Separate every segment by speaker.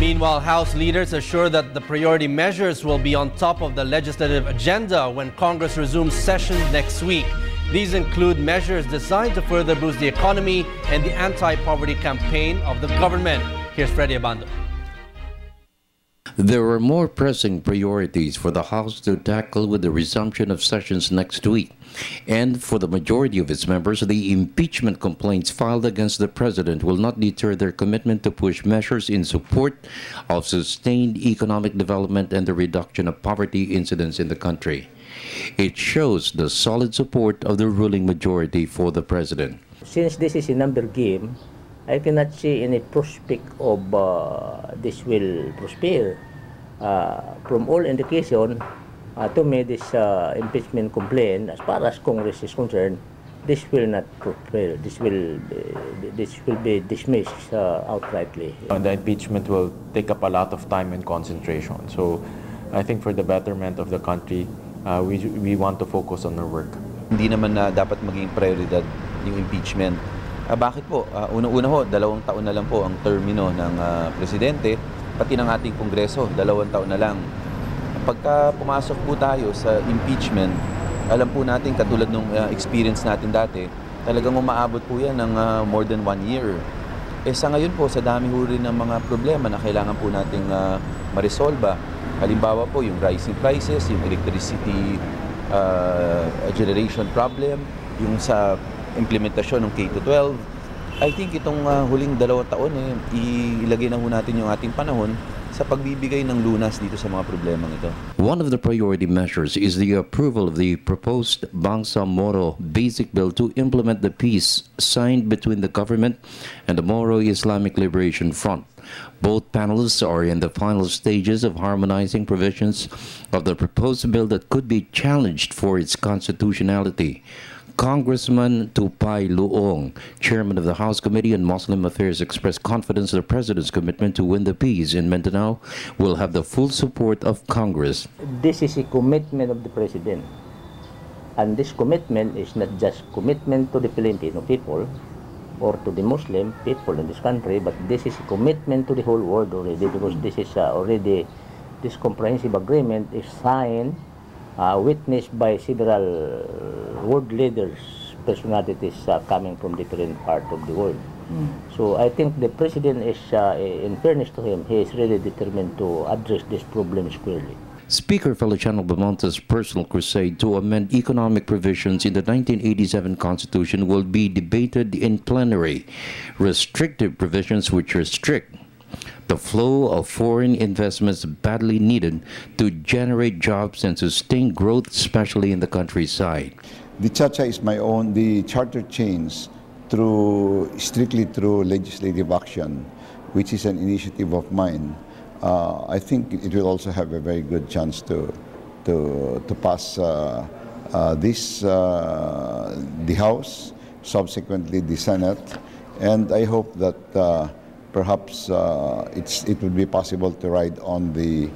Speaker 1: Meanwhile, House leaders assure that the priority measures will be on top of the legislative agenda when Congress resumes sessions next week. These include measures designed to further boost the economy and the anti-poverty campaign of the government. Here's Freddie Abando.
Speaker 2: There are more pressing priorities for the House to tackle with the resumption of sessions next week. And for the majority of its members, the impeachment complaints filed against the president will not deter their commitment to push measures in support of sustained economic development and the reduction of poverty incidence in the country. It shows the solid support of the ruling majority for the president.
Speaker 3: Since this is a number game, I cannot see any prospect of this will prosper. From all indication, to me, this impeachment complaint, as far as Congress is concerned, this will not prosper. This will be dismissed outrightly.
Speaker 4: The impeachment will take up a lot of time and concentration. So, I think for the betterment of the country, we want to focus on our work.
Speaker 5: Hindi naman na dapat maging prioridad yung impeachment. Bakit po? Una-una ho, 2 taon na lang po ang termino ng presidente, pati ng ating kongreso, 2 taon na lang. Pagka pumasok po tayo sa impeachment, alam po natin, katulad ng experience natin dati, talagang umaabot po yan ng more than 1 year. Sa ngayon po, sa dami ho rin ng mga problema na kailangan po nating maresolba. Halimbawa po, yung rising prices, yung electricity generation problem, yung sa implementasyon ng K-12. I think itong huling 2 taon, ilagay na ho natin yung ating panahon sa pagbibigay ng lunas dito sa mga problemang ito.
Speaker 2: One of the priority measures is the approval of the proposed Bangsamoro Basic Bill to implement the peace signed between the government and the Moro Islamic Liberation Front. Both panelists are in the final stages of harmonizing provisions of the proposed bill that could be challenged for its constitutionality. Congressman Tupay Luong, chairman of the House Committee on Muslim Affairs, expressed confidence the president's commitment to win the peace in Mindanao will have the full support of Congress.
Speaker 3: This is a commitment of the president. And this commitment is not just commitment to the Filipino people or to the Muslim people in this country, but this is a commitment to the whole world already, because this is already, this comprehensive agreement is signed, witnessed by several world leaders, personalities coming from different parts of the world. So I think the president is, in fairness to him, he is really determined to address this problem squarely.
Speaker 2: Speaker Feliciano Bamonte's personal crusade to amend economic provisions in the 1987 Constitution will be debated in plenary. Restrictive provisions which restrict the flow of foreign investments badly needed to generate jobs and sustain growth, especially in the countryside.
Speaker 6: The Chacha is my own. The charter change strictly through legislative action, which is an initiative of mine. I think it will also have a very good chance to pass this the House, subsequently the Senate, and I hope that perhaps it will be possible to ride on the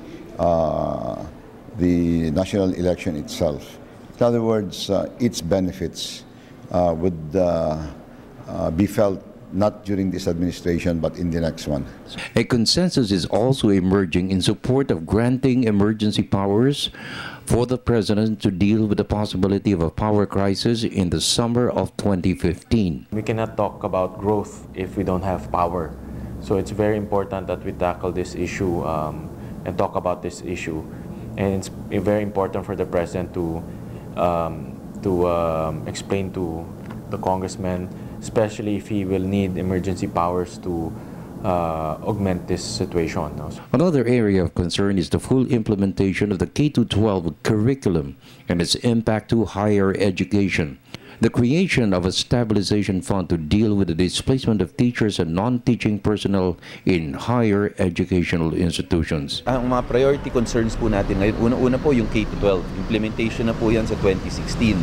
Speaker 6: national election itself. In other words, its benefits would be felt not during this administration, but in the next one.
Speaker 2: A consensus is also emerging in support of granting emergency powers for the president to deal with the possibility of a power crisis in the summer of 2015.
Speaker 4: We cannot talk about growth if we don't have power. So it's very important that we tackle this issue and talk about this issue. And it's very important for the president to explain to the congressman, especially if he will need emergency powers to augment this situation.
Speaker 2: Another area of concern is the full implementation of the K-12 curriculum and its impact to higher education. The creation of a stabilization fund to deal with the displacement of teachers and non-teaching personnel in higher educational institutions.
Speaker 5: Ang mga priority concerns po natin ngayon, una-una po yung K-12. Implementation na po yan sa 2016.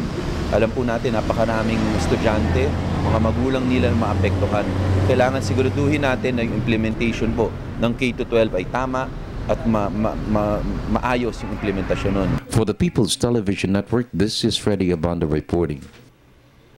Speaker 5: Alam po natin, napakaraming estudyante, mga magulang nila na maapektuhan. Kailangan siguraduhin natin na yung implementation po ng K-12 ay tama at maayos yung implementasyon nun.
Speaker 2: For the People's Television Network, this is Freddie Abando reporting.